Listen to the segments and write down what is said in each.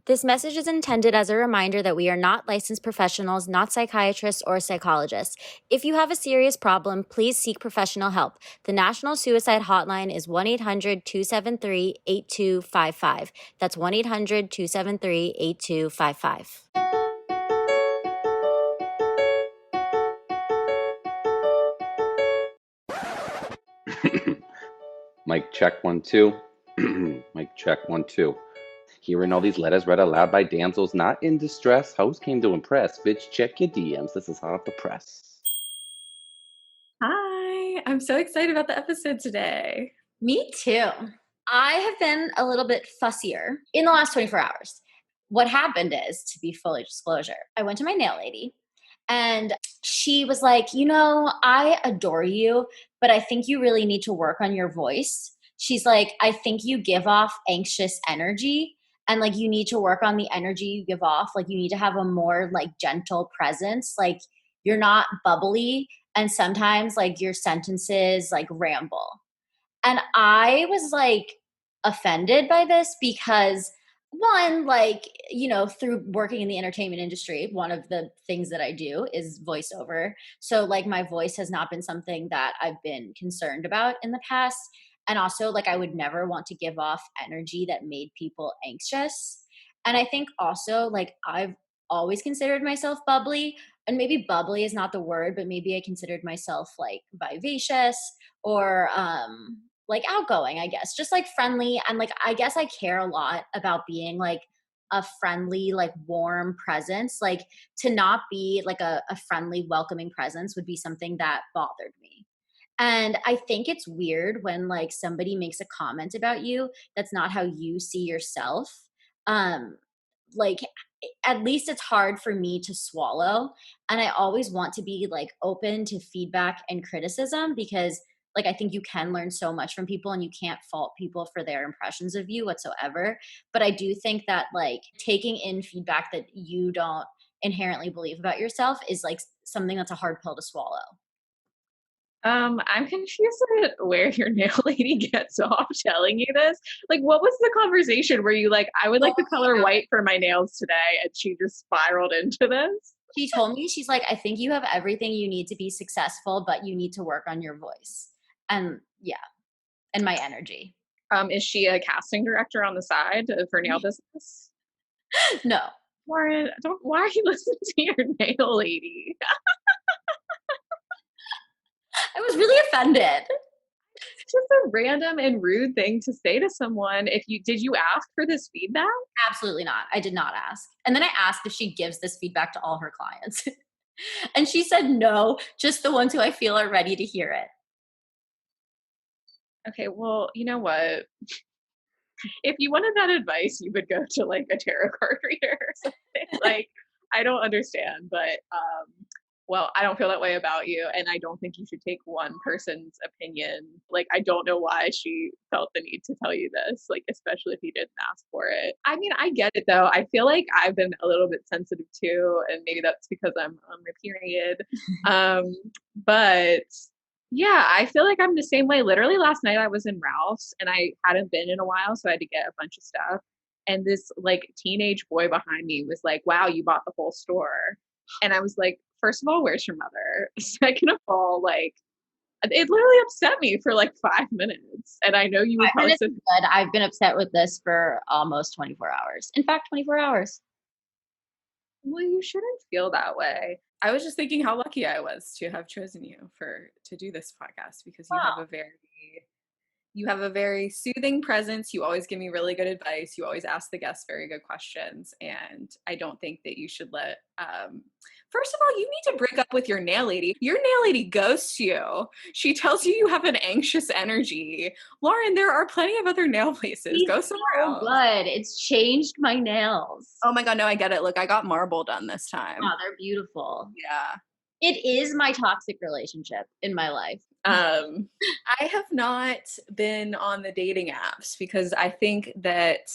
This message is intended as a reminder that we are not licensed professionals, not psychiatrists or psychologists. If you have a serious problem, please seek professional help. The National Suicide Hotline is 1-800-273-8255. That's 1-800-273-8255. Mic check 1 2. Mic check 1 2. Hearing all these letters read aloud by damsels not in distress. Host came to impress. Bitch, check your DMs. This is hot off the press. Hi, I'm so excited about the episode today. Me too. I have been a little bit fussier in the last 24 hours. What happened is, to be fully disclosure, I went to my nail lady and she was like, I adore you, but I think you really need to work on your voice. She's like, I think you give off anxious energy and like you need to work on the energy you give off. Like you need to have a more like gentle presence. Like you're not bubbly and sometimes like your sentences like ramble. And I was like offended by this because one, like, through working in the entertainment industry, one of the things that I do is voiceover. So like my voice has not been something that I've been concerned about in the past. And also like I would never want to give off energy that made people anxious. And I think also like I've always considered myself bubbly, and maybe bubbly is not the word, but maybe I considered myself like vivacious or like outgoing, I guess, just like friendly. And like, I guess I care a lot about being like a friendly, like warm presence. Like to not be like a friendly, welcoming presence would be something that bothered me. And I think it's weird when like somebody makes a comment about you that's not how you see yourself. Um, like at least it's hard for me to swallow. And I always want to be like open to feedback and criticism because like I think you can learn so much from people and you can't fault people for their impressions of you whatsoever. But I do think that like taking in feedback that you don't inherently believe about yourself is like something that's a hard pill to swallow. I'm confused at where your nail lady gets off telling you this. Like, what was the conversation? Were you like, I would like the color white for my nails today, and she just spiraled into this? She told me, she's like, I think you have everything you need to be successful, but you need to work on your voice. And yeah, and my energy. Is she a casting director on the side of her nail business? No. Lauren, why are you listening to your nail lady? I was really offended. It's just a random and rude thing to say to someone. Did you ask for this feedback? Absolutely not. I did not ask. And then I asked if she gives this feedback to all her clients. And she said no, just the ones who I feel are ready to hear it. Okay, well, you know what? If you wanted that advice, you would go to like a tarot card reader or something. Like, I don't understand, but well, I don't feel that way about you, and I don't think you should take one person's opinion. Like, I don't know why she felt the need to tell you this, like, especially if you didn't ask for it. I mean, I get it though. I feel like I've been a little bit sensitive too, and maybe that's because I'm on my period. But yeah, I feel like I'm the same way. Literally last night I was in Ralph's and I hadn't been in a while, so I had to get a bunch of stuff. And this like teenage boy behind me was like, "Wow, you bought the whole store." And I was like, first of all, where's your mother? Second of all, like it literally upset me for like 5 minutes. And I know you would probably say, I've been upset with this for almost 24 hours. In fact, 24 hours. well, you shouldn't feel that way. I was just thinking how lucky I was to have chosen you to do this podcast because Wow. you have a very soothing presence. You always give me really good advice. You always ask the guests very good questions. And I don't think that you should first of all, you need to break up with your nail lady. Your nail lady ghosts you. She tells you you have an anxious energy. Lauren, there are plenty of other nail places. Go somewhere else. Good. It's changed my nails. Oh my God, no, I get it. Look, I got marble done this time. Oh, they're beautiful. Yeah. It is my toxic relationship in my life. I have not been on the dating apps because I think that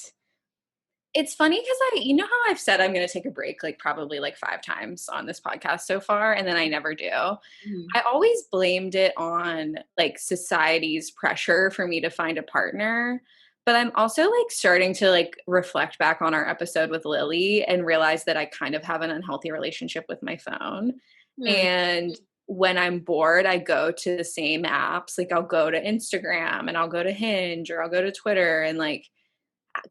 it's funny because you know how I've said I'm going to take a break like probably like 5 times on this podcast so far, and then I never do. I always blamed it on like society's pressure for me to find a partner. But I'm also like starting to like reflect back on our episode with Lily and realize that I kind of have an unhealthy relationship with my phone. Hmm. And when I'm bored, I go to the same apps. Like I'll go to Instagram and I'll go to Hinge or I'll go to Twitter, and like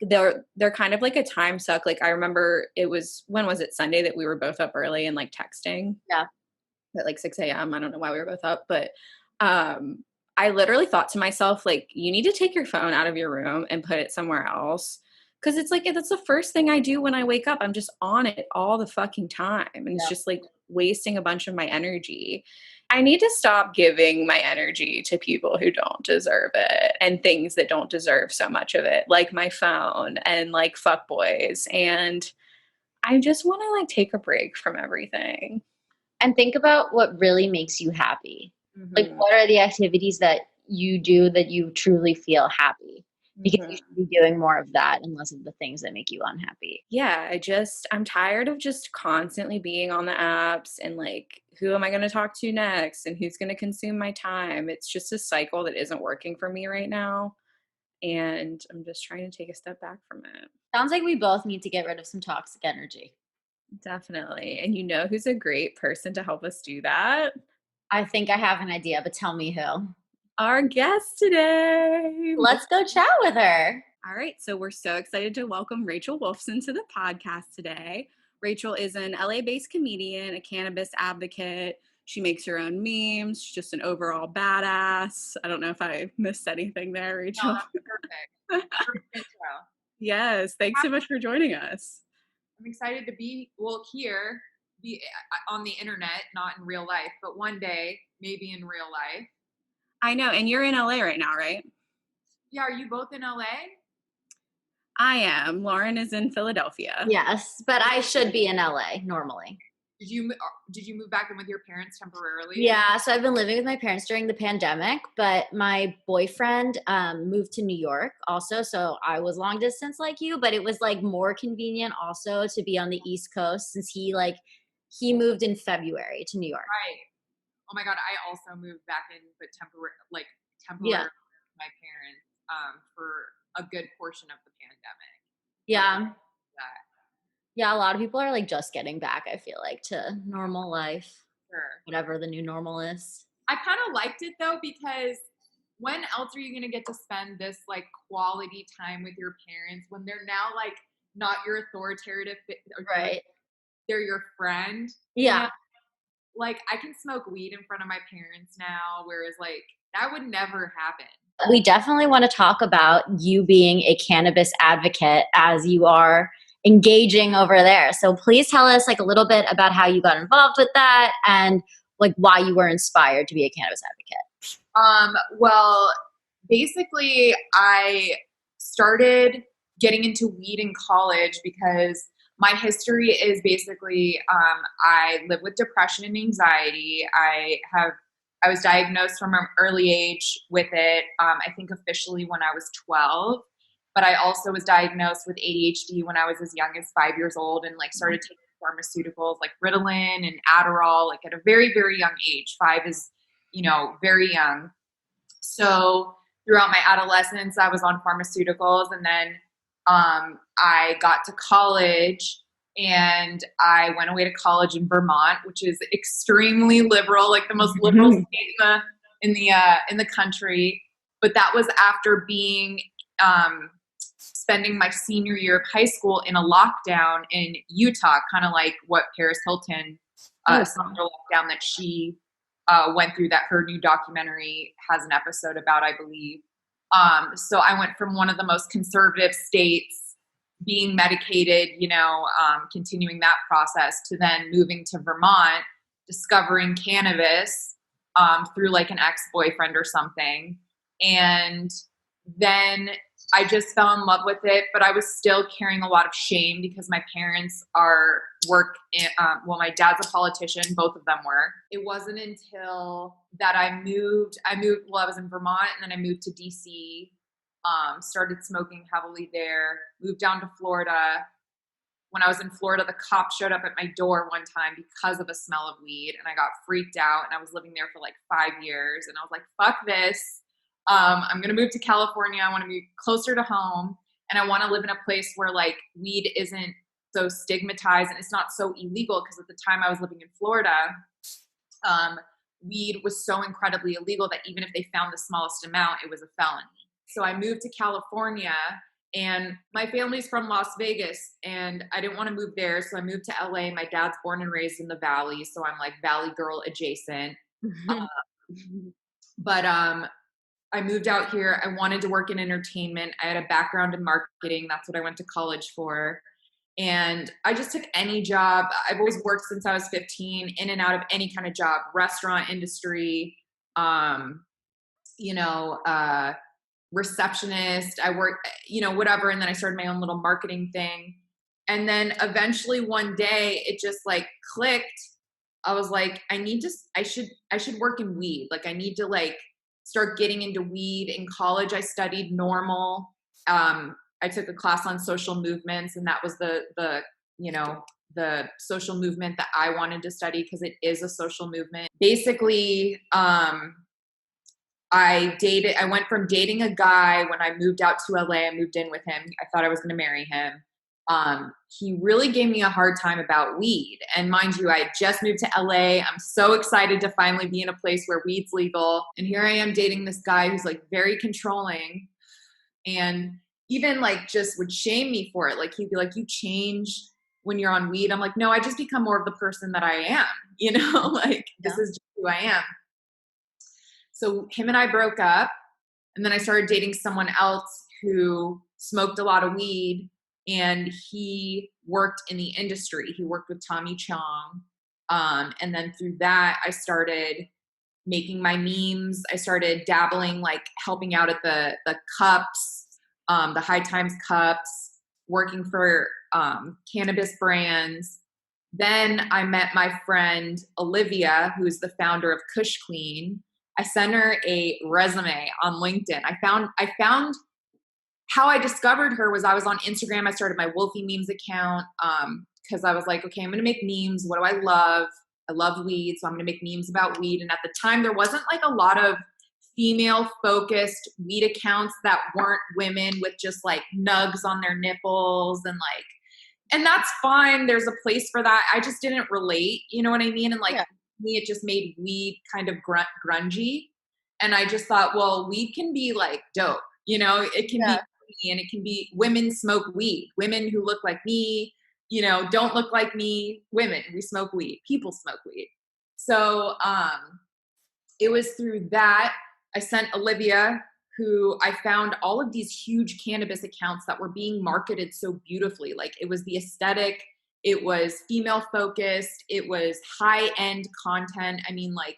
they're kind of like a time suck. Like I remember it was, when was it, Sunday, that we were both up early and like texting Yeah. at like 6 a.m. I don't know why we were both up, but I literally thought to myself, like, you need to take your phone out of your room and put it somewhere else. Cause it's like, that's the first thing I do when I wake up. I'm just on it all the fucking time. And it's Yeah. just like wasting a bunch of my energy. I need to stop giving my energy to people who don't deserve it and things that don't deserve so much of it, like my phone and like fuckboys. And I just want to like take a break from everything. And think about what really makes you happy. Like, Mhm. what are the activities that you do that you truly feel happy? Because you Mhm. should be doing more of that and less of the things that make you unhappy. Yeah, I'm tired of just constantly being on the apps and like, who am I going to talk to next and who's going to consume my time? It's just a cycle that isn't working for me right now. And I'm just trying to take a step back from it. Sounds like we both need to get rid of some toxic energy. Definitely. And you know who's a great person to help us do that? I think I have an idea, but tell me who. Our guest today. Let's go chat with her. All right, so we're so excited to welcome Rachel Wolfson to the podcast today. Rachel is an LA-based comedian, a cannabis advocate. She makes her own memes. She's just an overall badass. I don't know if I missed anything there, No, Rachel. that's perfect. Perfect intro. Yes, thanks so much for joining us. I'm excited to be on the internet, not in real life, but one day maybe in real life. I know, and you're in LA right now, right? Yeah, are you both in LA? I am. Lauren is in Philadelphia. Yes, but I should be in LA normally. Did you move back in with your parents temporarily? Yeah, so I've been living with my parents during the pandemic, but my boyfriend moved to New York also. So I was long distance like you, but it was like more convenient also to be on the East Coast since he moved in February to New York. Right. Oh my God, I also moved back in, but temporarily Yeah. with my parents for a good portion of the pandemic. Yeah. That Yeah, a lot of people are like just getting back, I feel like, to normal life, sure. whatever the new normal is. I kind of liked it though, because when else are you going to get to spend this like quality time with your parents when they're now like not your authoritative, Right. they're your friend? Yeah. You know? Like I can smoke weed in front of my parents now, whereas like that would never happen. We definitely want to talk about you being a cannabis advocate as you are engaging over there. So please tell us like a little bit about how you got involved with that and like why you were inspired to be a cannabis advocate. Well, basically, I started getting into weed in college because my history is basically I live with depression and anxiety. I was diagnosed from an early age with it. I think officially when I was 12, but I also was diagnosed with ADHD when I was as young as 5 years old, and like started taking pharmaceuticals like Ritalin and Adderall like at a very very young age. 5 is very young. So throughout my adolescence, I was on pharmaceuticals, and then I got to college, and I went away to college in Vermont, which is extremely liberal, like the most liberal state in the country. But that was after being spending my senior year of high school in a lockdown in Utah, kind of like what Paris Hilton summer lockdown that she went through, that her new documentary has an episode about, I believe. So I went from one of the most conservative states, being medicated, continuing that process, to then moving to Vermont, discovering cannabis through like an ex-boyfriend or something. And then I just fell in love with it, but I was still carrying a lot of shame because my parents my dad's a politician, both of them were. It wasn't until that I moved, I was in Vermont, and then I moved to DC, started smoking heavily there, moved down to Florida. When I was in Florida, the cop showed up at my door one time because of a smell of weed, and I got freaked out, and I was living there for like 5 years, and I was like, fuck this. I'm going to move to California. I want to be closer to home, and I want to live in a place where like weed isn't so stigmatized and it's not so illegal. Because at the time I was living in Florida, weed was so incredibly illegal that even if they found the smallest amount, it was a felony. So I moved to California, and my family's from Las Vegas, and I didn't want to move there. So I moved to LA. My dad's born and raised in the Valley, so I'm like Valley girl adjacent. But I moved out here. I wanted to work in entertainment. I had a background in marketing. That's what I went to college for. And I just took any job. I've always worked since I was 15, in and out of any kind of job, restaurant industry, receptionist. I worked, whatever. And then I started my own little marketing thing. And then eventually one day it just like clicked. I was like, I should work in weed. Like I need to like start getting into weed. In college, I studied normal. I took a class on social movements, and that was the social movement that I wanted to study because it is a social movement. Basically, I went from dating a guy when I moved out to LA. I moved in with him. I thought I was going to marry him. He really gave me a hard time about weed. And mind you, I had just moved to LA. I'm so excited to finally be in a place where weed's legal. And here I am dating this guy who's like very controlling and even like just would shame me for it. Like he'd be like, you change when you're on weed. I'm like, no, I just become more of the person that I am, like this is just who I am. So him and I broke up, and then I started dating someone else who smoked a lot of weed, and he worked in the industry. He worked with Tommy Chong. And then through that, I started making my memes. I started dabbling, like helping out at the cups, the High Times cups, working for cannabis brands. Then I met my friend Olivia, who's the founder of Kush Queen. I sent her a resume on LinkedIn. I found how I discovered her was I was on Instagram. I started my Wolfie Memes account because I was like, okay, I'm going to make memes. What do I love? I love weed, so I'm going to make memes about weed. And at the time, there wasn't like a lot of female-focused weed accounts that weren't women with just like nugs on their nipples and that's fine. There's a place for that. I just didn't relate. You know what I mean? And like me, it just made weed kind of grungy. And I just thought, well, weed can be like dope. It can be funny, and it can be women smoke weed. Women who look like me, don't look like me. Women, we smoke weed. People smoke weed. So it was through that I sent Olivia, who I found all of these huge cannabis accounts that were being marketed so beautifully. Like it was the aesthetic, it was female focused, it was high end content. I mean, like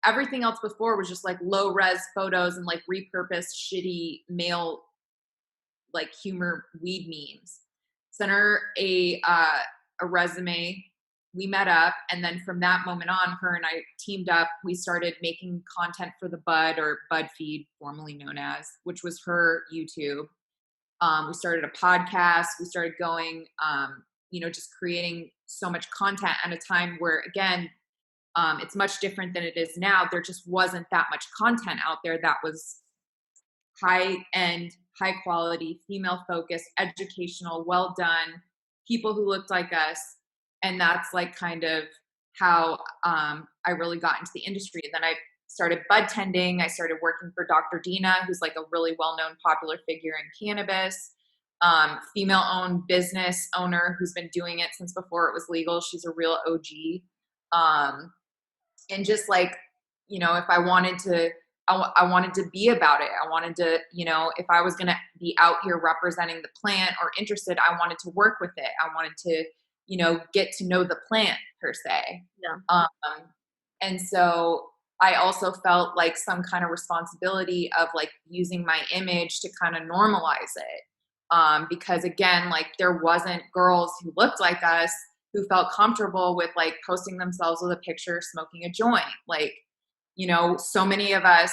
everything else before was just like low res photos and like repurposed shitty male like humor weed memes. Sent her a resume. We met up, and then from that moment on, her and I teamed up. We started making content for the Bud, or BuzzFeed, formerly known as, which was her YouTube. We started a podcast. We started going, just creating so much content at a time where, again, it's much different than it is now. There just wasn't that much content out there that was high end, high quality, female focused, educational, well done, people who looked like us. And that's like kind of how I really got into the industry. And then I started bud tending. I started working for Dr. Dina, who's like a really well-known popular figure in cannabis, female-owned business owner who's been doing it since before it was legal. She's a real OG. And just like, if I wanted to, I wanted to be about it. I wanted to, if I was going to be out here representing the plant or interested, I wanted to work with it. I wanted to, get to know the plant per se. Yeah. And so I also felt like some kind of responsibility of like using my image to kind of normalize it. Because again, like there wasn't girls who looked like us who felt comfortable with like posting themselves with a picture smoking a joint. Like, so many of us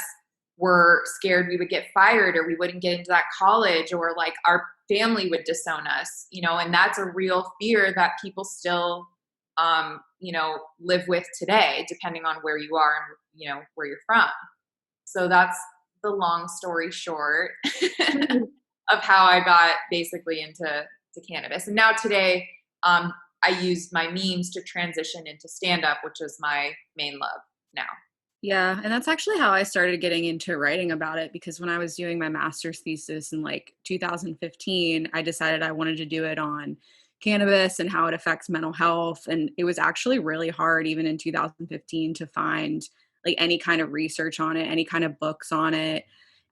were scared we would get fired or we wouldn't get into that college or like our family would disown us, and that's a real fear that people still, live with today, depending on where you are and, where you're from. So that's the long story short of how I got basically into cannabis. And now today, I use my memes to transition into stand-up, which is my main love now. Yeah, and that's actually how I started getting into writing about it, because when I was doing my master's thesis in like 2015, I decided I wanted to do it on cannabis and how it affects mental health. And it was actually really hard, even in 2015, to find like any kind of research on it, any kind of books on it.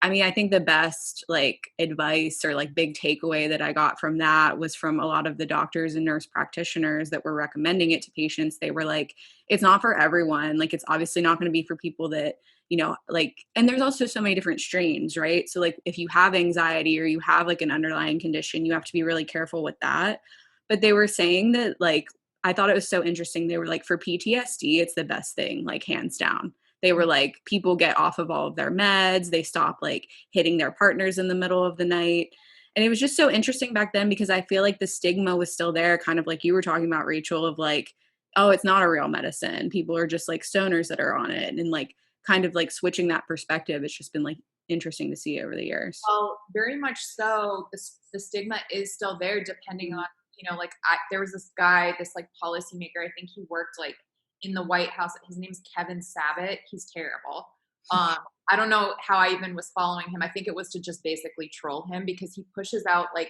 I mean, I think the best like advice or like big takeaway that I got from that was from a lot of the doctors and nurse practitioners that were recommending it to patients. They were like, it's not for everyone. Like, it's obviously not going to be for people that, you know, like, and there's also so many different strains, right? So like if you have anxiety or you have like an underlying condition, you have to be really careful with that. But they were saying that, like, I thought it was so interesting. They were like, for PTSD, it's the best thing, like hands down. They were like, people get off of all of their meds. They stop like hitting their partners in the middle of the night. And it was just so interesting back then, because I feel like the stigma was still there, kind of like you were talking about, Rachel, of like, oh, it's not a real medicine. People are just like stoners that are on it. And like kind of like switching that perspective. It's just been like interesting to see over the years. Well, very much so. The stigma is still there, depending on, you know, like there was this guy, this like policymaker. I think he worked like in the White House. His name's Kevin Sabat. He's terrible. I don't know how I even was following him. I think it was to just basically troll him, because he pushes out like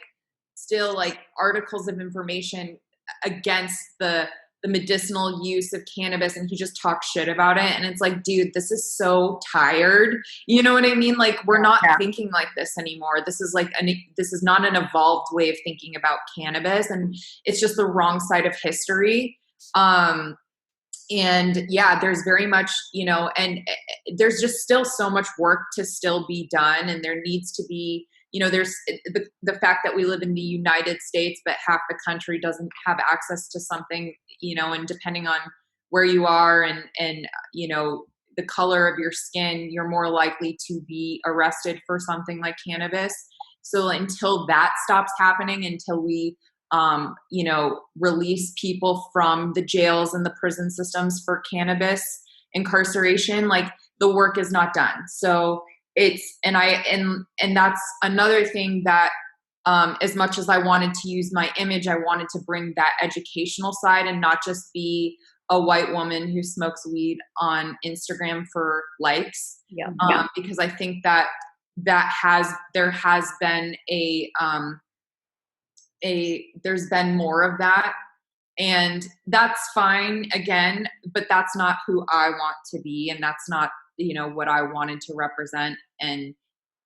still like articles of information against the medicinal use of cannabis, and he just talks shit about it. And it's like, dude, this is so tired. You know what I mean? Like, we're not thinking like this anymore. This is like this is not an evolved way of thinking about cannabis, and it's just the wrong side of history. And yeah, there's very much, you know, and there's just still so much work to still be done. And there needs to be, you know, there's the fact that we live in the United States, but half the country doesn't have access to something, you know, and depending on where you are and, you know, the color of your skin, you're more likely to be arrested for something like cannabis. So until that stops happening, until we, you know, release people from the jails and the prison systems for cannabis incarceration, like the work is not done. So it's, and that's another thing that, as much as I wanted to use my image, I wanted to bring that educational side and not just be a white woman who smokes weed on Instagram for likes. Because I think that there has been there's been more of that, and that's fine again, but that's not who I want to be, and that's not, you know, what I wanted to represent. And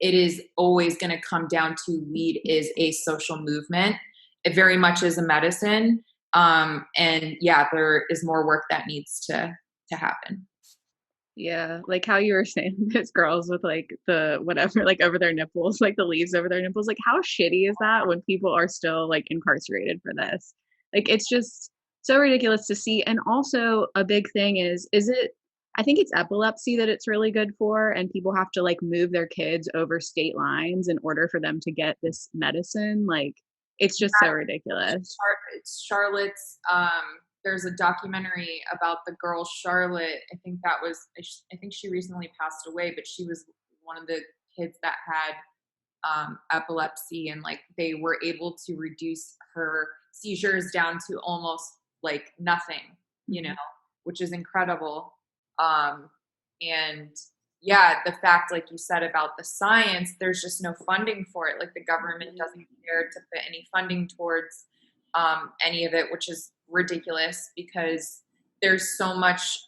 it is always going to come down to weed is a social movement. It very much is a medicine. And yeah, there is more work that needs to happen. Yeah, like how you were saying, those girls with like the whatever, like over their nipples, like the leaves over their nipples. Like, how shitty is that when people are still like incarcerated for this? Like, it's just so ridiculous to see. And also, a big thing is it, I think it's epilepsy that it's really good for, and people have to like move their kids over state lines in order for them to get this medicine. Like, it's just so ridiculous. It's Charlotte's, there's a documentary about the girl Charlotte. I think she recently passed away, but she was one of the kids that had epilepsy, and like they were able to reduce her seizures down to almost like nothing, you know, which is incredible. And yeah, the fact, like you said about the science, there's just no funding for it. Like the government doesn't care to put any funding towards any of it, which is ridiculous, because there's so much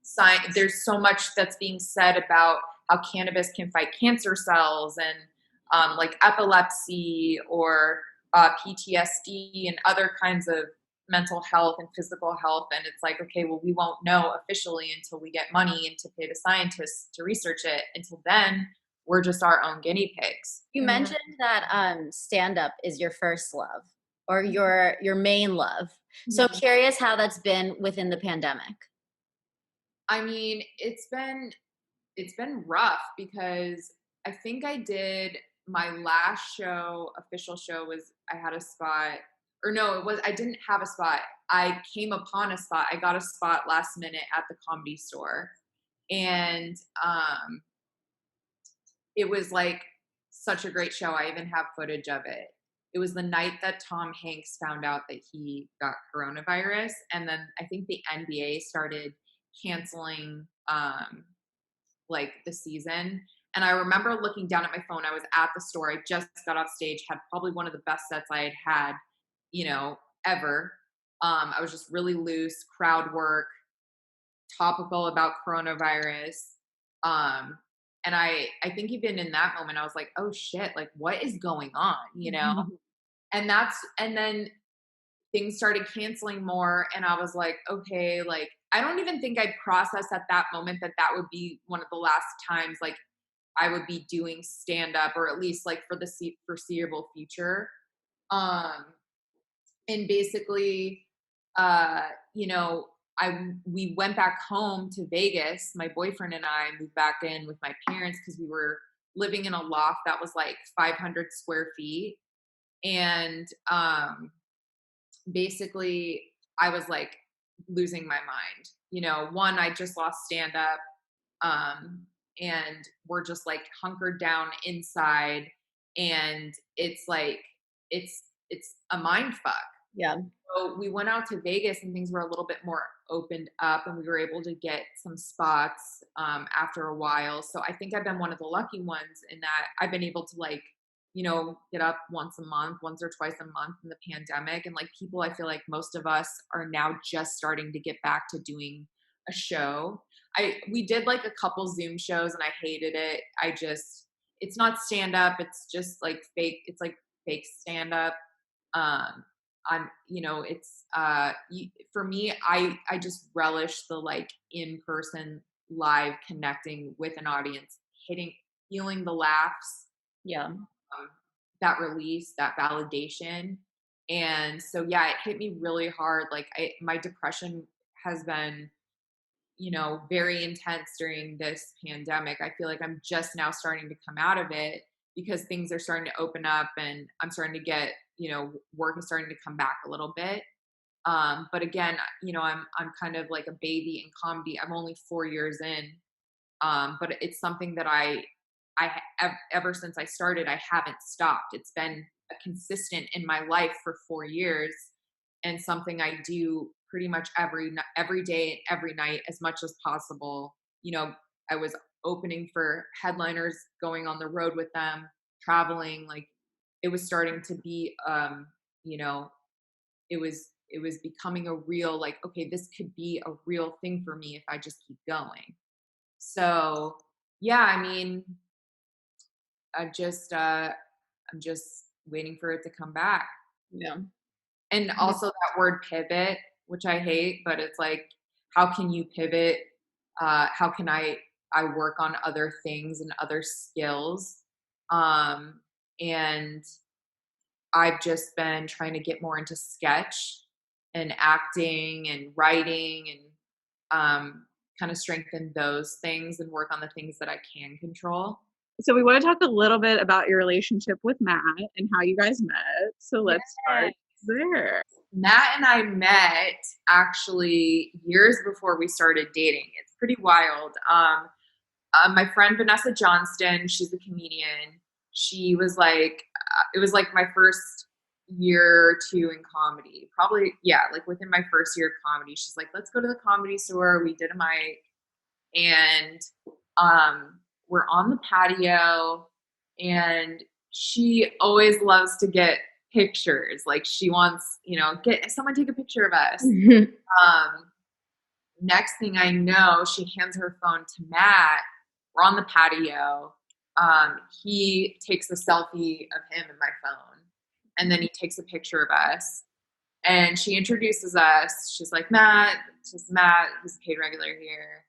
science, there's so much that's being said about how cannabis can fight cancer cells and like epilepsy or PTSD and other kinds of mental health and physical health. And it's like, okay, well, we won't know officially until we get money and to pay the scientists to research it. Until then, we're just our own guinea pigs. You mentioned that stand-up is your first love, or your main love. So I'm curious how that's been within the pandemic. I mean, it's been rough, because I think I did my last show, official show, was I had a spot, or no, I didn't have a spot. I came upon a spot. I got a spot last minute at the Comedy Store. And it was like such a great show. I even have footage of it. It was the night that Tom Hanks found out that he got coronavirus. And then I think the NBA started canceling like the season. And I remember looking down at my phone. I was at the store. I just got off stage, had probably one of the best sets I had, ever. I was just really loose, crowd work, topical about coronavirus. And I think even in that moment, I was like, oh shit, like what is going on, and then things started canceling more. And I was like, okay, like, I don't even think I processed at that moment that would be one of the last times, like, I would be doing stand up, or at least like for the foreseeable future. And basically, we went back home to Vegas. My boyfriend and I moved back in with my parents because we were living in a loft that was like 500 square feet. And basically, I was like losing my mind. One, I just lost stand up, and we're just like hunkered down inside, and it's like it's a mind fuck. Yeah. So we went out to Vegas and things were a little bit more opened up, and we were able to get some spots after a while. So I think I've been one of the lucky ones in that I've been able to get up once or twice a month in the pandemic. And like people, I feel like most of us are now just starting to get back to doing a show. We did like a couple Zoom shows and I hated it. It's not stand up. It's just like fake. It's like fake stand up. For me, I just relish the like in-person live connecting with an audience, feeling the laughs, Yeah. that release, that validation. And so, yeah, it hit me really hard. Like my depression has been, very intense during this pandemic. I feel like I'm just now starting to come out of it because things are starting to open up and I'm starting to get, work is starting to come back a little bit. But again, I'm kind of like a baby in comedy. I'm only 4 years in. But it's something that ever since I started, I haven't stopped. It's been a consistent in my life for 4 years, and something I do pretty much every day and every night as much as possible. I was opening for headliners, going on the road with them, traveling. Like it was starting to be, it was becoming a real, like, okay, this could be a real thing for me if I just keep going. So yeah, I mean, I'm just waiting for it to come back. Yeah. And also that word pivot, which I hate, but it's like, how can you pivot? How can I work on other things and other skills? And I've just been trying to get more into sketch and acting and writing and kind of strengthen those things and work on the things that I can control. So we want to talk a little bit about your relationship with Matt and how you guys met. So let's start there. Matt and I met actually years before we started dating. It's pretty wild. My friend Vanessa Johnston, she's a comedian. She was like, it was like my first year or two in comedy. Probably, yeah, like within my first year of comedy. She's like, let's go to the Comedy Store. We did a mic. And we're on the patio. And she always loves to get pictures. Like she wants, get someone take a picture of us. Next thing I know, she hands her phone to Matt. We're on the patio. He takes a selfie of him in my phone, and then he takes a picture of us. And she introduces us. She's like, Matt, this is Matt. He's a paid regular here.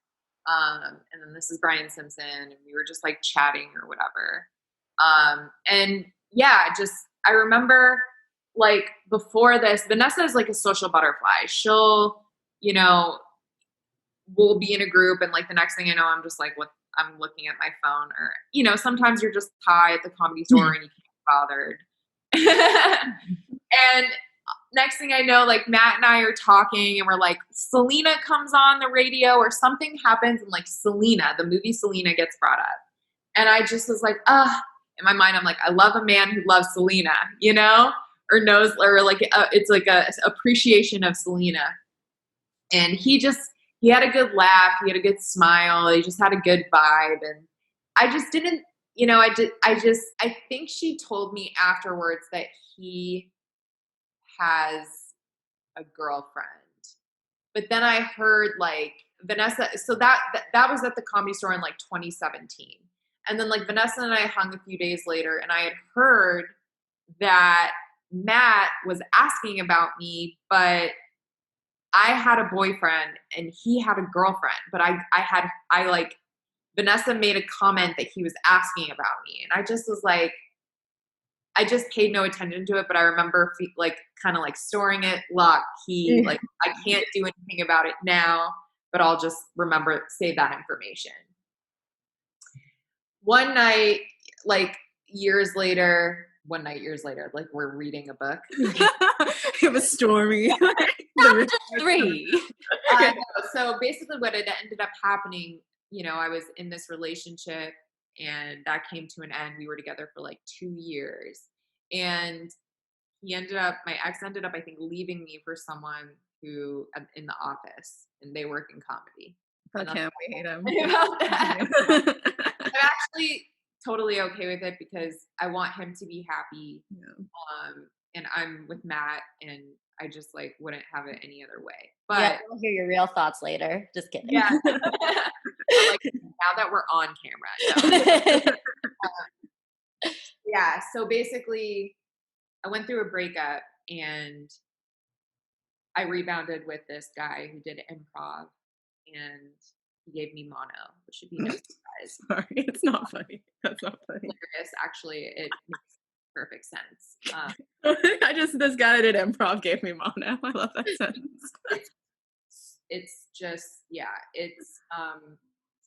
And then this is Brian Simpson. And we were just like chatting or whatever. And yeah, I remember like before this, Vanessa is like a social butterfly. She'll, we'll be in a group and like the next thing I know, I'm just like, what? I'm looking at my phone, or, sometimes you're just high at the Comedy Store and you can't be bothered. And next thing I know, like Matt and I are talking and we're like, Selena comes on the radio or something happens and like Selena, the movie Selena gets brought up. And I just was like, in my mind, I'm like, I love a man who loves Selena, you know, or knows, or like, it's like a appreciation of Selena. And he had a good laugh. He had a good smile. He just had a good vibe. And I just didn't, I think she told me afterwards that he has a girlfriend. But then I heard like Vanessa, so that was at the Comedy Store in like 2017. And then like Vanessa and I hung a few days later, and I had heard that Matt was asking about me, but I had a boyfriend and he had a girlfriend. But Vanessa made a comment that he was asking about me. And I just was like, I just paid no attention to it, but I remember like kind of like storing it, lock, key, like I can't do anything about it now, but I'll just save that information. One night, years later, like we're reading a book. It was stormy. Chapter 3. So basically what had ended up happening, I was in this relationship and that came to an end. We were together for like 2 years. And my ex ended up, I think, leaving me for someone who in the office, and they work in comedy. Fuck him, we hate him. I'm actually totally okay with it because I want him to be happy. Yeah. And I'm with Matt, and I just like wouldn't have it any other way. But Yeah, we'll hear your real thoughts later. Just kidding. yeah, like now that we're on camera. No. Yeah. So basically, I went through a breakup, and I rebounded with this guy who did improv, and he gave me mono, which should be no surprise. Sorry, it's not funny. That's not funny. Hilarious. Actually, it makes perfect sense. This guy that did improv gave me mono. I love that sentence. It's just, yeah, it's,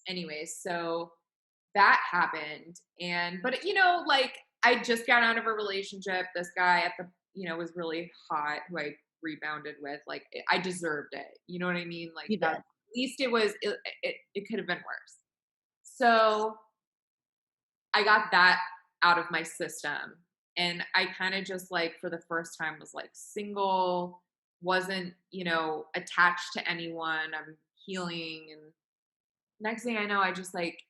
anyways, so that happened. But like I just got out of a relationship. This guy was really hot, who I rebounded with. Like I deserved it. You know what I mean? Like that, at least it could have been worse. So I got that out of my system, and I kind of just like for the first time was like single, wasn't, attached to anyone. I'm healing, and next thing I know, I just like,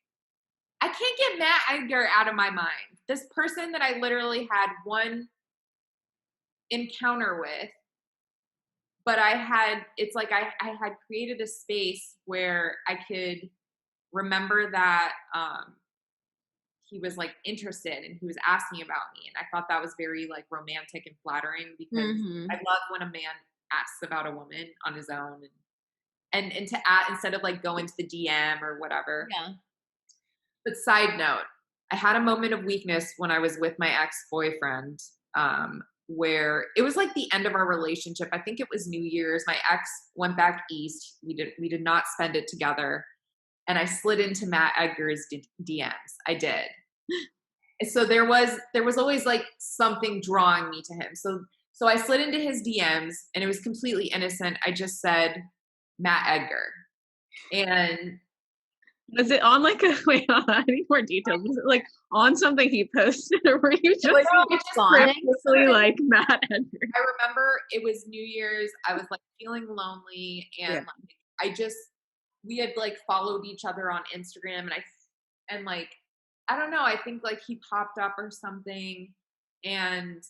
I can't get Matt Edgar out of my mind. This person that I literally had one encounter with, but it's like I had created a space where I could remember that he was like interested and he was asking about me. And I thought that was very like romantic and flattering because I love when a man asks about a woman on his own and to add instead of like going to the DM or whatever. Yeah. But side note, I had a moment of weakness when I was with my ex-boyfriend, where it was like the end of our relationship. I think it was New Year's. My ex went back east. We did not spend it together. And I slid into Matt Edgar's DMs. I did. So there was always like something drawing me to him. So I slid into his DMs, and it was completely innocent. I just said Matt Edgar. And was it on like I need more details. Was it like on something he posted, or were you just randomly like Matt Edgar? I remember it was New Year's. I was like feeling lonely, and like we had like followed each other on Instagram, and like I don't know, I think like he popped up or something, and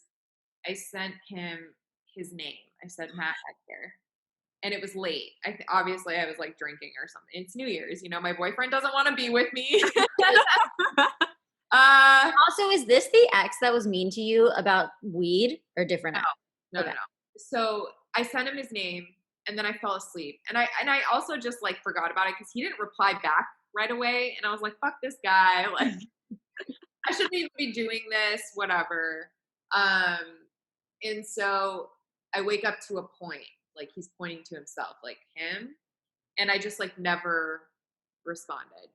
I sent him his name. I said Matt Edgar. And it was late. Obviously I was like drinking or something. It's New Year's, my boyfriend doesn't want to be with me. Also, is this the ex that was mean to you about weed or different? No. So I sent him his name, and then I fell asleep. And I also just like forgot about it because he didn't reply back right away. And I was like, fuck this guy. Like I shouldn't even be doing this, whatever. And so I wake up to a point. Like he's pointing to himself, like him. And I just like never responded.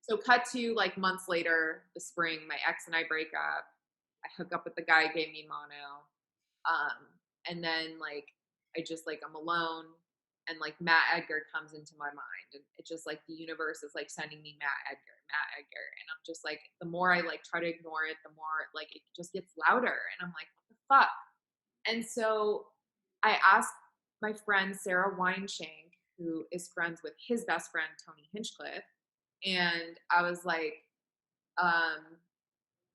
So cut to like months later, the spring, my ex and I break up. I hook up with the guy who gave me mono. And then like, I just like, I'm alone. and like Matt Edgar comes into my mind, and it's just like the universe is like sending me Matt Edgar, and I'm just like, the more I like try to ignore it, the more like it just gets louder, and I'm like, what the fuck? And so I asked my friend Sarah Weinshank, who is friends with his best friend Tony Hinchcliffe, and I was like, um,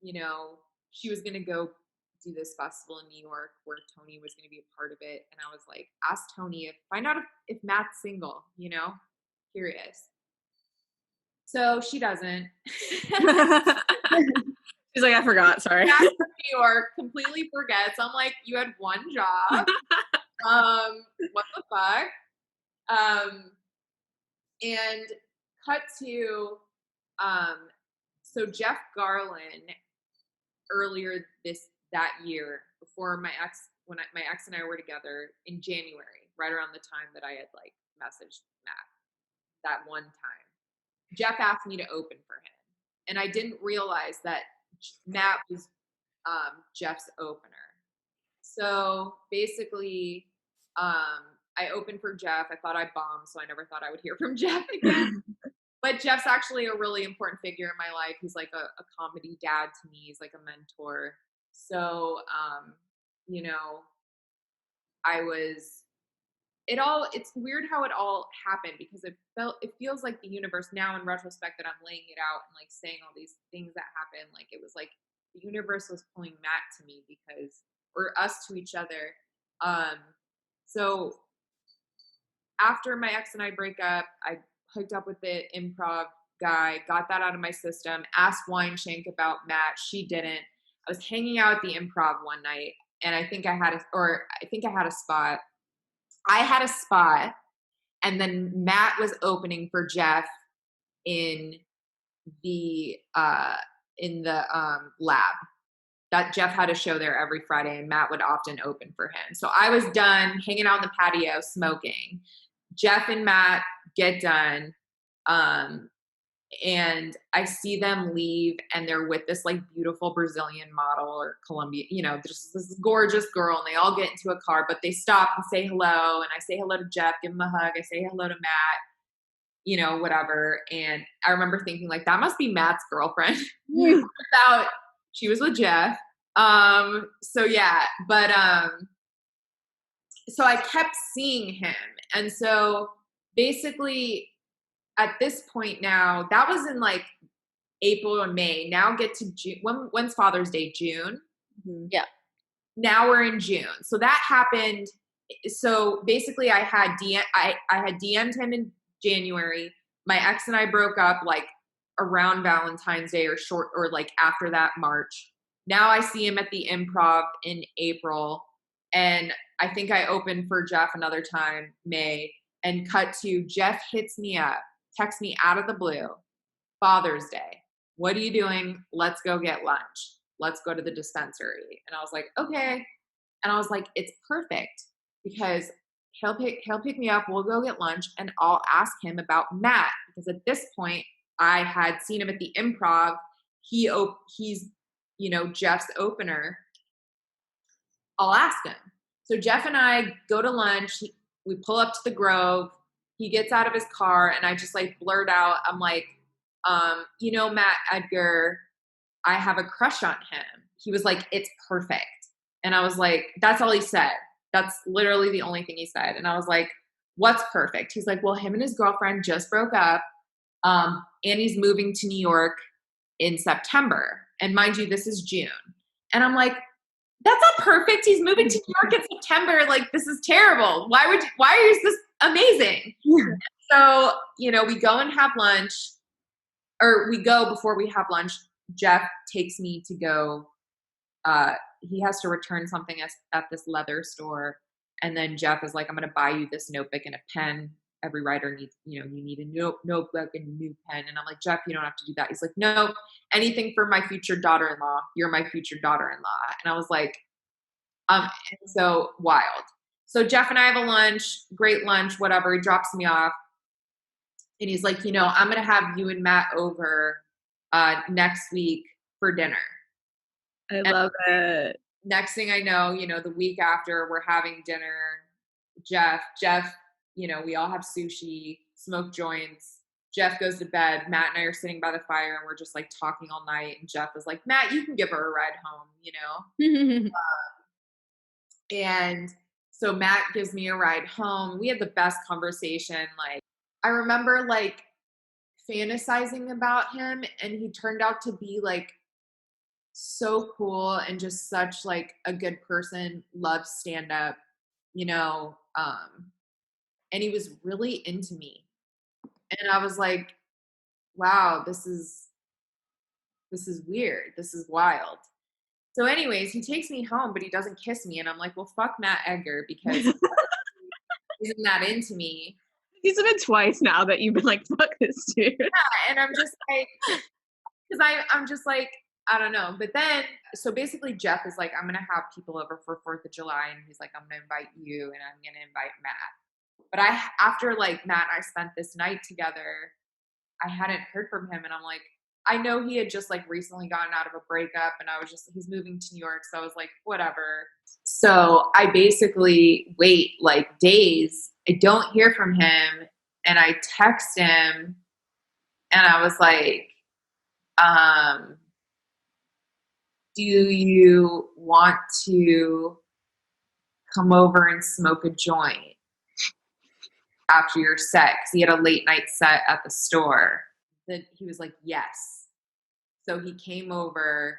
you know, she was gonna go do this festival in New York where Tony was gonna be a part of it. And I was like, ask Tony find out if Matt's single, you know? Curious. So she doesn't. She's like, I forgot, sorry. Back to New York, completely forgets. I'm like, you had one job. What the fuck? And cut to so Jeff Garland earlier that year, before my ex and I were together in January, right around the time that I had like messaged Matt that one time, Jeff asked me to open for him, and I didn't realize that Matt was Jeff's opener. So basically, I opened for Jeff. I thought I bombed, so I never thought I would hear from Jeff again. But Jeff's actually a really important figure in my life. He's like a comedy dad to me. He's like a mentor. So, you know, it's weird how it all happened, because it feels like the universe now in retrospect that I'm laying it out and like saying all these things that happened. Like it was like the universe was pulling Matt to me or us to each other. So after my ex and I break up, I hooked up with the improv guy, got that out of my system, asked Weinshank about Matt. She didn't. I was hanging out at the improv one night, and I think I had a spot. I had a spot, and then Matt was opening for Jeff in the lab. That Jeff had a show there every Friday, and Matt would often open for him. So I was done hanging out on the patio smoking. Jeff and Matt get done, and I see them leave, and they're with this like beautiful Brazilian model or Colombian, you know, there's this gorgeous girl, and they all get into a car, but they stop and say hello, and I say hello to Jeff, give him a hug, I say hello to Matt, you know, whatever. And I remember thinking like, that must be Matt's girlfriend. Out, she was with Jeff. So yeah, but so I kept seeing him, and so basically at this point now, that was in like April or May. Now get to June. When's Father's Day? June? Mm-hmm. Yeah. Now we're in June. So that happened. So basically I had DM'd him in January. My ex and I broke up like around Valentine's Day or like after that, March. Now I see him at the Improv in April, and I think I opened for Jeff another time, May, and cut to Jeff hits me up, texts me out of the blue, Father's Day. What are you doing? Let's go get lunch. Let's go to the dispensary. And I was like, okay. And I was like, it's perfect, because he'll pick me up. We'll go get lunch, and I'll ask him about Matt, because at this point I had seen him at the Improv. He's, you know, Jeff's opener. I'll ask him. So Jeff and I go to lunch. We pull up to the Grove. He gets out of his car, and I just like blurt out, I'm like, you know, Matt Edgar, I have a crush on him. He was like, it's perfect. And I was like, that's all he said. That's literally the only thing he said. And I was like, what's perfect? He's like, well, him and his girlfriend just broke up. And he's moving to New York in September. And mind you, this is June. And I'm like, that's not perfect. He's moving to New York in September. Like, this is terrible. Why is this amazing? Yeah. So, you know, we go and have lunch, or we go before we have lunch. Jeff takes me to go, he has to return something at this leather store. And then Jeff is like, I'm going to buy you this notebook and a pen. Every writer needs, you know, you need a notebook and a new pen. And I'm like, Jeff, you don't have to do that. He's like, no, anything for my future daughter-in-law. You're my future daughter-in-law. And I was like, and so wild. So Jeff and I have a lunch, great lunch, whatever. He drops me off. And he's like, you know, I'm going to have you and Matt over next week for dinner. I love it. Next thing I know, you know, the week after, we're having dinner. Jeff, we all have sushi, smoke joints. Jeff goes to bed. Matt and I are sitting by the fire and we're just like talking all night. And Jeff is like, Matt, you can give her a ride home. And so Matt gives me a ride home. We had the best conversation. Like, I remember like fantasizing about him, and he turned out to be like so cool and just such like a good person, loves stand up, and he was really into me. And I was like, wow, this is weird. This is wild. So anyways, he takes me home, but he doesn't kiss me. And I'm like, well, fuck Matt Edgar, because he isn't that into me. He's been twice now that you've been like, fuck this dude. Yeah, and I'm just like, because I'm just like, I don't know. But then, so basically Jeff is like, I'm going to have people over for 4th of July. And he's like, I'm going to invite you and I'm going to invite Matt. But after like Matt and I spent this night together, I hadn't heard from him. And I'm like, I know he had just like recently gotten out of a breakup, and he's moving to New York. So I was like, whatever. So I basically wait like days. I don't hear from him. And I text him and I was like, do you want to come over and smoke a joint after your set? Because he had a late night set at the store. Then he was like, yes. So he came over,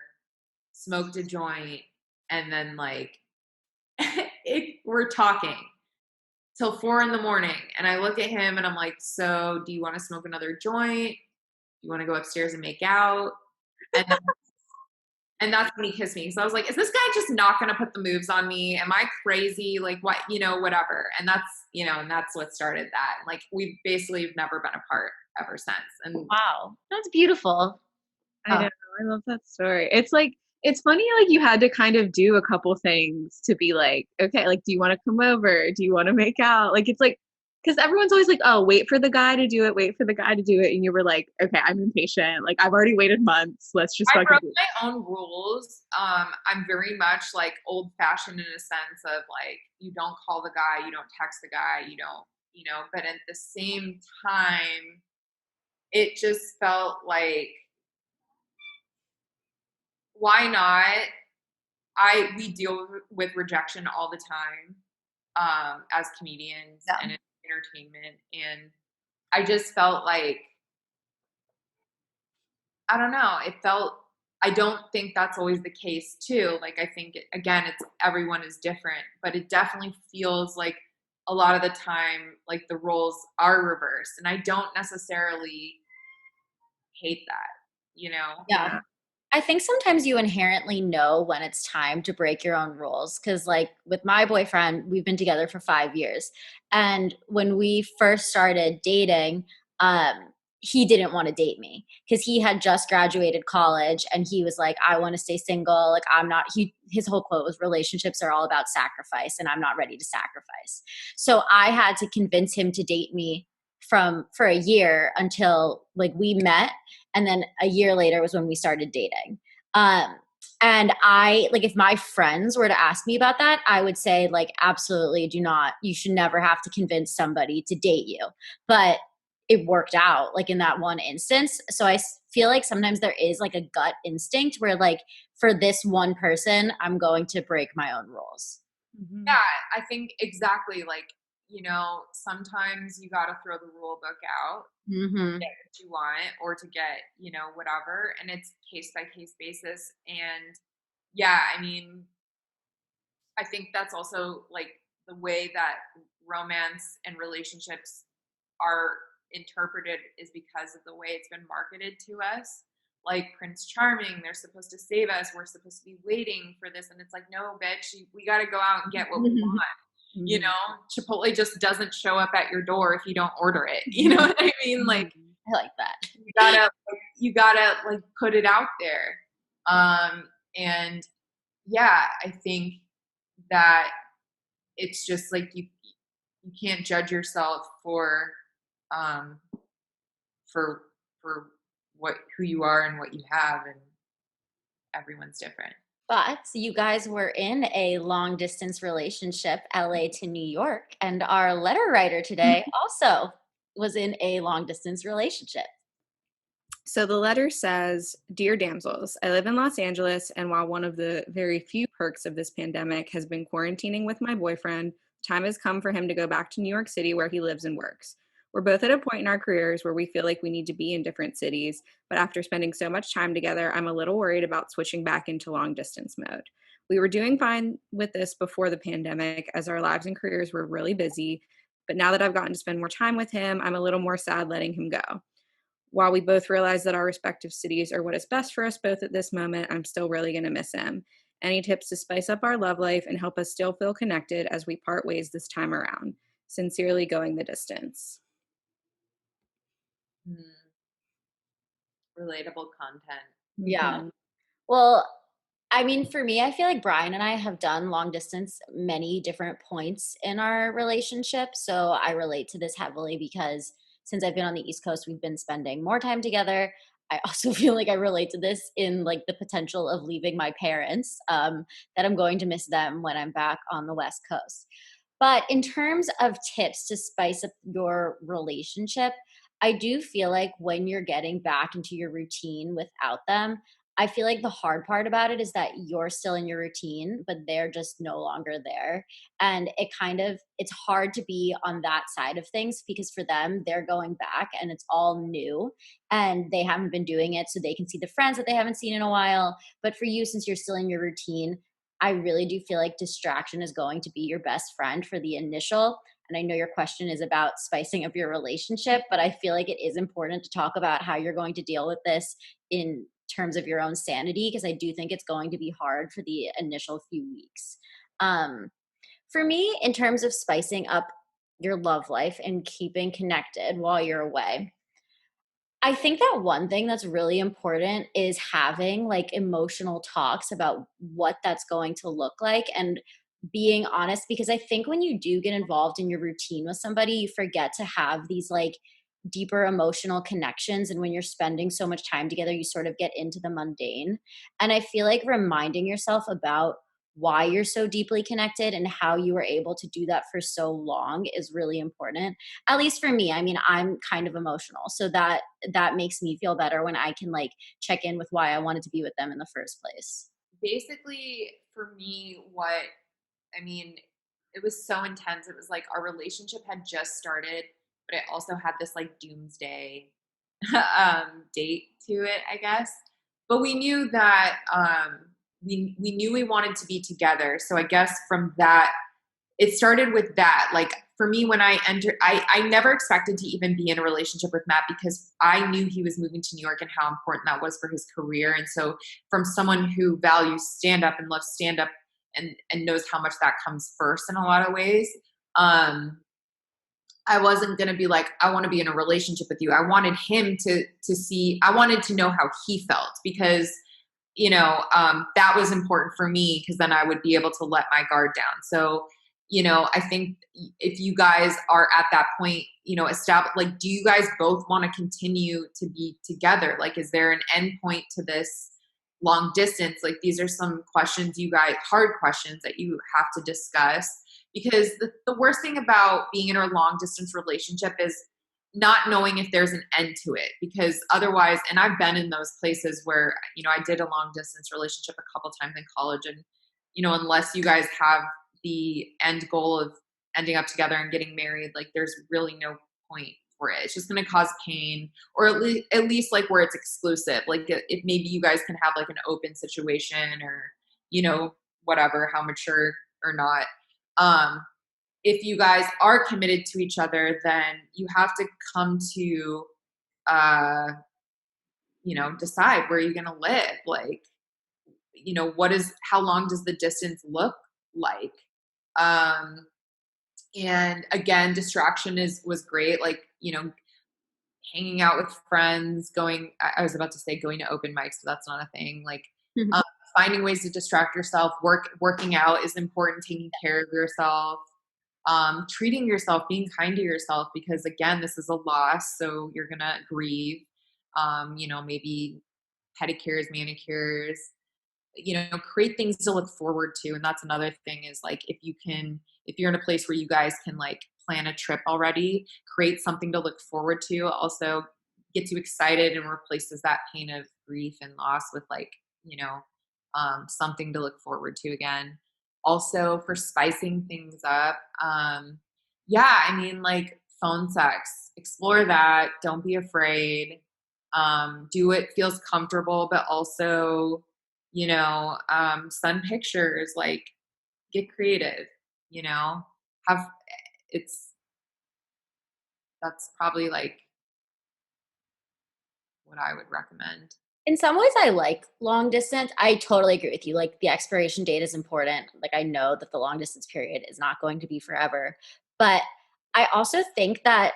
smoked a joint, and then like we're talking till 4 a.m. And I look at him and I'm like, so do you want to smoke another joint? Do you want to go upstairs and make out? And that's when he kissed me. So I was like, is this guy just not going to put the moves on me? Am I crazy? Like what, whatever. And that's what started that. Like we basically have never been apart ever since. And Wow, that's beautiful. I know. I love that story. It's like, it's funny, like you had to kind of do a couple things to be like, okay, like, do you want to come over? Do you want to make out? Like, it's like, because everyone's always like, oh, wait for the guy to do it, wait for the guy to do it. And you were like, okay, I'm impatient. Like, I've already waited months. Let's just I fucking wrote do it. my own rules. I'm very much like old fashioned in a sense of like, you don't call the guy, you don't text the guy, you don't, but at the same time, it just felt like, why not? We deal with rejection all the time as comedians and in entertainment, and I just felt like, I don't know, I don't think that's always the case too. Like I think again, it's everyone is different, but it definitely feels like a lot of the time like the roles are reversed, and I don't necessarily hate that. Yeah. I think sometimes you inherently know when it's time to break your own rules. Cause like with my boyfriend, we've been together for 5 years. And when we first started dating, he didn't want to date me because he had just graduated college and he was like, I want to stay single. Like his whole quote was relationships are all about sacrifice and I'm not ready to sacrifice. So I had to convince him to date me for a year until like we met, and then a year later was when we started dating. And I like if my friends were to ask me about that, I would say like absolutely do not. You should never have to convince somebody to date you. But it worked out like in that one instance. So I feel like sometimes there is like a gut instinct where like for this one person, I'm going to break my own rules. Mm-hmm. Yeah, I think exactly. Like, sometimes you got to throw the rule book out Mm-hmm. to get what you want or to get, whatever. And it's case by case basis. And yeah, I mean, I think that's also like the way that romance and relationships are interpreted is because of the way it's been marketed to us. Like Prince Charming, they're supposed to save us. We're supposed to be waiting for this. And it's like, no, bitch, we got to go out and get what we want. Chipotle just doesn't show up at your door if you don't order it. You know what I mean? Like, I like that. you gotta like put it out there. And yeah, I think that it's just like you can't judge yourself for who you are and what you have, and everyone's different. But you guys were in a long distance relationship, LA to New York, and our letter writer today also was in a long distance relationship. So the letter says, Dear damsels, I live in Los Angeles, and while one of the very few perks of this pandemic has been quarantining with my boyfriend, time has come for him to go back to New York City where he lives and works. We're both at a point in our careers where we feel like we need to be in different cities, but after spending so much time together, I'm a little worried about switching back into long distance mode. We were doing fine with this before the pandemic as our lives and careers were really busy, but now that I've gotten to spend more time with him, I'm a little more sad letting him go. While we both realize that our respective cities are what is best for us both at this moment, I'm still really going to miss him. Any tips to spice up our love life and help us still feel connected as we part ways this time around? Sincerely, going the distance. Relatable content. Yeah. Mhm. Well, I mean, for me, I feel like Brian and I have done long distance many different points in our relationship. So I relate to this heavily because since I've been on the East Coast, we've been spending more time together. I also feel like I relate to this in like the potential of leaving my parents, that I'm going to miss them when I'm back on the West Coast. But in terms of tips to spice up your relationship, I do feel like when you're getting back into your routine without them, I feel like the hard part about it is that you're still in your routine, but they're just no longer there. And it's hard to be on that side of things because for them, they're going back and it's all new and they haven't been doing it so they can see the friends that they haven't seen in a while. But for you, since you're still in your routine, I really do feel like distraction is going to be your best friend for the initial. And I know your question is about spicing up your relationship, but I feel like it is important to talk about how you're going to deal with this in terms of your own sanity, because I do think it's going to be hard for the initial few weeks. Um, for me, in terms of spicing up your love life and keeping connected while you're away, I think that one thing that's really important is having like emotional talks about what that's going to look like and being honest, because I think when you do get involved in your routine with somebody, you forget to have these like deeper emotional connections. And when you're spending so much time together, you sort of get into the mundane. And I feel like reminding yourself about why you're so deeply connected and how you were able to do that for so long is really important, at least for me. I mean, I'm kind of emotional, so that makes me feel better when I can like check in with why I wanted to be with them in the first place. Basically, for me, I mean, it was so intense. It was like our relationship had just started, but it also had this like doomsday date to it, I guess. But we knew that we knew we wanted to be together. So I guess from that, it started with that. Like for me, when I entered, I never expected to even be in a relationship with Matt because I knew he was moving to New York and how important that was for his career. And so from someone who values stand up and loves stand up and knows how much that comes first in a lot of ways, I wasn't going to be like, I want to be in a relationship with you. I wanted him to see, I wanted to know how he felt because, that was important for me because then I would be able to let my guard down. So, I think if you guys are at that point, establish, like, do you guys both want to continue to be together? Like, is there an end point to this long distance? Like, these are some questions hard questions that you have to discuss, because the worst thing about being in a long distance relationship is not knowing if there's an end to it, because otherwise, and I've been in those places where, I did a long distance relationship a couple times in college, and, unless you guys have the end goal of ending up together and getting married, like there's really no point for it. It's just going to cause pain, or at least like where it's exclusive. Like if maybe you guys can have like an open situation, or, whatever, how mature or not. If you guys are committed to each other, then you have to come to, uh, decide where you're going to live. Like, how long does the distance look like? Um, and again, distraction was great. Like, hanging out with friends, I was about to say going to open mics, but that's not a thing. Like, um, finding ways to distract yourself, working out is important, taking care of yourself, treating yourself, being kind to yourself, because again, this is a loss. So you're going to grieve, maybe pedicures, manicures, create things to look forward to. And that's another thing is like, if you're in a place where you guys can like plan a trip already, create something to look forward to. Also gets you excited and replaces that pain of grief and loss with like, something to look forward to again. Also for spicing things up. Yeah, I mean, like phone sex, explore that. Don't be afraid. Do what feels comfortable, but also, send pictures, like get creative, have it's, that's probably like what I would recommend. In some ways, I like long distance. I totally agree with you. Like the expiration date is important. Like I know that the long distance period is not going to be forever. But I also think that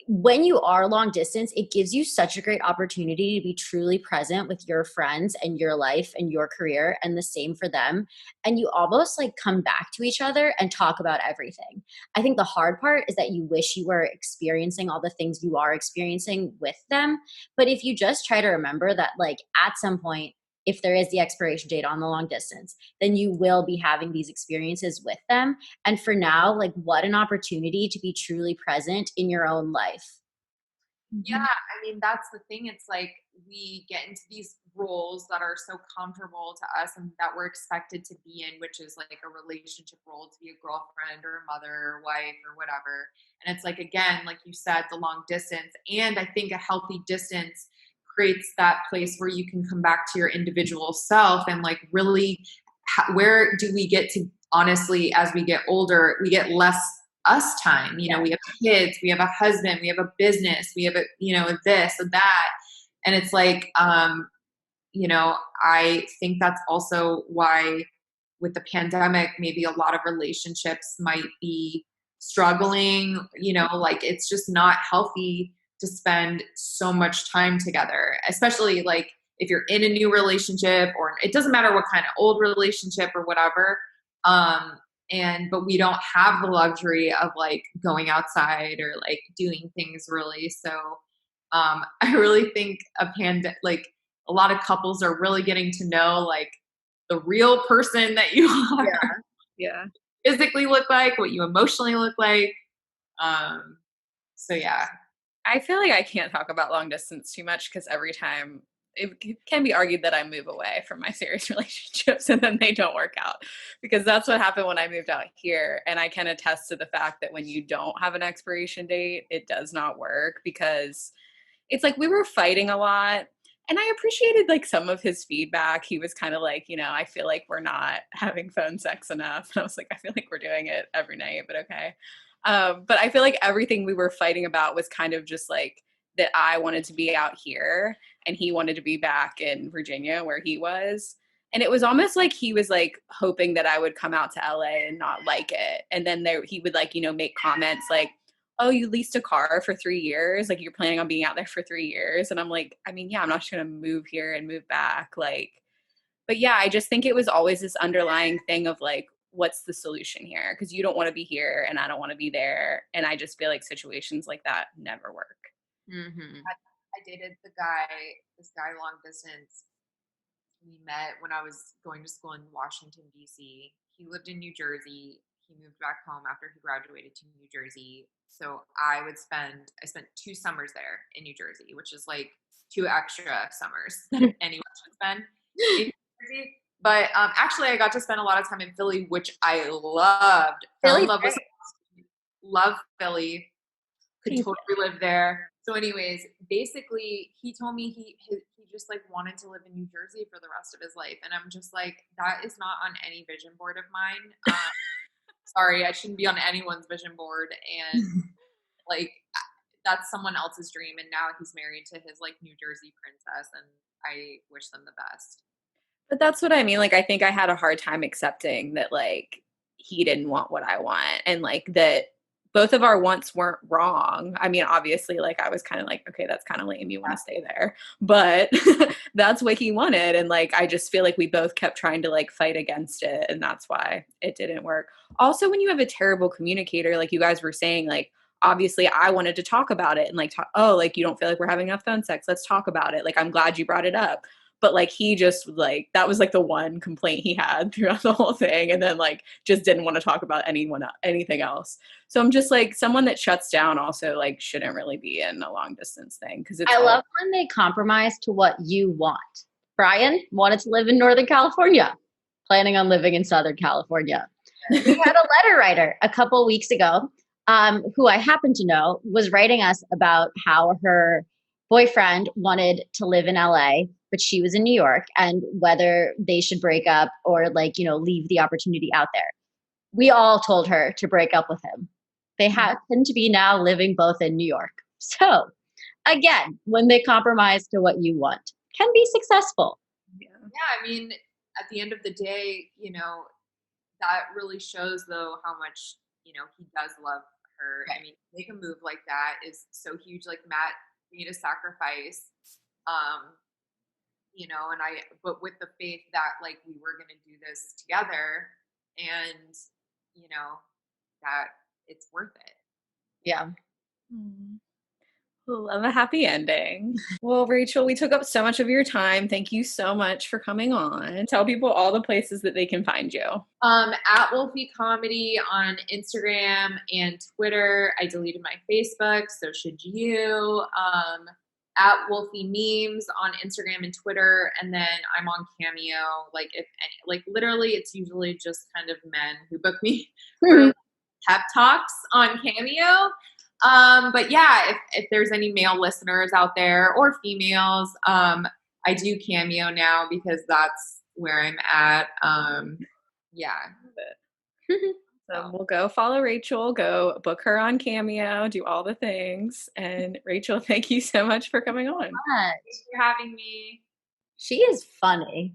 when you are long distance, it gives you such a great opportunity to be truly present with your friends and your life and your career, and the same for them. And you almost like come back to each other and talk about everything. I think the hard part is that you wish you were experiencing all the things you are experiencing with them. But if you just try to remember that, like at some point, if there is the expiration date on the long distance, then you will be having these experiences with them. And for now, like what an opportunity to be truly present in your own life. Yeah, I mean, that's the thing. It's like we get into these roles that are so comfortable to us and that we're expected to be in, which is like a relationship role, to be a girlfriend or a mother or wife or whatever. And it's like, again, like you said, the long distance. And I think a healthy distance creates that place where you can come back to your individual self and like really, where do we get to, honestly, as we get older, we get less us time. We have kids, we have a husband, we have a business, we have this and that. And it's like, I think that's also why with the pandemic, maybe a lot of relationships might be struggling, like it's just not healthy to spend so much time together, especially like if you're in a new relationship, or it doesn't matter what kind of old relationship or whatever. But we don't have the luxury of like going outside or like doing things really. So I really think like a lot of couples are really getting to know like the real person that you are. Yeah. Physically look like, what you emotionally look like. So yeah. I feel like I can't talk about long distance too much because every time it can be argued that I move away from my serious relationships and then they don't work out, because that's what happened when I moved out here. And I can attest to the fact that when you don't have an expiration date, it does not work, because it's like we were fighting a lot. And I appreciated like some of his feedback. He was kind of like, I feel like we're not having phone sex enough. And I was like, I feel like we're doing it every night, but okay. But I feel like everything we were fighting about was kind of just like that I wanted to be out here and he wanted to be back in Virginia where he was. And it was almost like he was like hoping that I would come out to LA and not like it. And then he would like, make comments like, oh, you leased a car for 3 years? Like you're planning on being out there for 3 years? And I'm like, I mean, yeah, I'm not just going to move here and move back. Like, but yeah, I just think it was always this underlying thing of like, what's the solution here? Because you don't want to be here and I don't want to be there. And I just feel like situations like that never work. Mm-hmm. I dated this guy long distance. We met when I was going to school in Washington, D.C. He lived in New Jersey. He moved back home after he graduated to New Jersey. So I spent 2 summers there in New Jersey, which is like 2 extra summers than anyone should spend in New Jersey. But actually, I got to spend a lot of time in Philly, which I loved. Fell in love with, love Philly. Could totally live there. So, anyways, basically, he told me he just like wanted to live in New Jersey for the rest of his life, and I'm just like, that is not on any vision board of mine. Sorry, I shouldn't be on anyone's vision board, and like that's someone else's dream. And now he's married to his like New Jersey princess, and I wish them the best. But that's what I mean. Like, I think I had a hard time accepting that, like, he didn't want what I want. And, like, that both of our wants weren't wrong. I mean, obviously, like, I was kind of like, okay, that's kind of lame. You want to stay there. But that's what he wanted. And, like, I just feel like we both kept trying to, like, fight against it. And that's why it didn't work. Also, when you have a terrible communicator, like you guys were saying, like, obviously I wanted to talk about it and, like, like, you don't feel like we're having enough phone sex. Let's talk about it. Like, I'm glad you brought it up. But like he just like that was like the one complaint he had throughout the whole thing, and then like just didn't want to talk about anything else. So I'm just like, someone that shuts down also like shouldn't really be in a long distance thing, because it's I love when they compromise to what you want. Brian wanted to live in Northern California, planning on living in Southern California. We had a letter writer a couple weeks ago, who I happen to know was writing us about how her boyfriend wanted to live in LA, but she was in New York, and whether they should break up or like, leave the opportunity out there. We all told her to break up with him. They happen to be now living both in New York. So again, when they compromise to what you want, can be successful. Yeah, I mean, at the end of the day, that really shows though how much, he does love her. Right. I mean, to make a move like that is so huge. Like Matt made a sacrifice, but with the faith that like we were going to do this together, and, that it's worth it. Yeah. Love a happy ending. Well, Rachel, we took up so much of your time. Thank you so much for coming on. Tell people all the places that they can find you. At Wolfie Comedy on Instagram and Twitter. I deleted my Facebook, so should you. At Wolfie Memes on Instagram and Twitter, and then I'm on Cameo. Like if any, like literally, it's usually just kind of men who book me for pep talks on Cameo. But yeah, if there's any male listeners out there or females, I do Cameo now because that's where I'm at. Yeah. So we'll go follow Rachel, go book her on Cameo, do all the things. And Rachel, thank you so much for coming on. Thanks for having me. She is funny.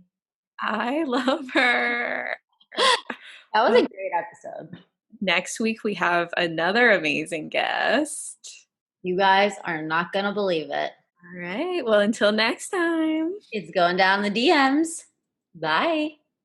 I love her. That was a great episode. Next week, we have another amazing guest. You guys are not going to believe it. All right. Well, until next time. It's going down the DMs. Bye.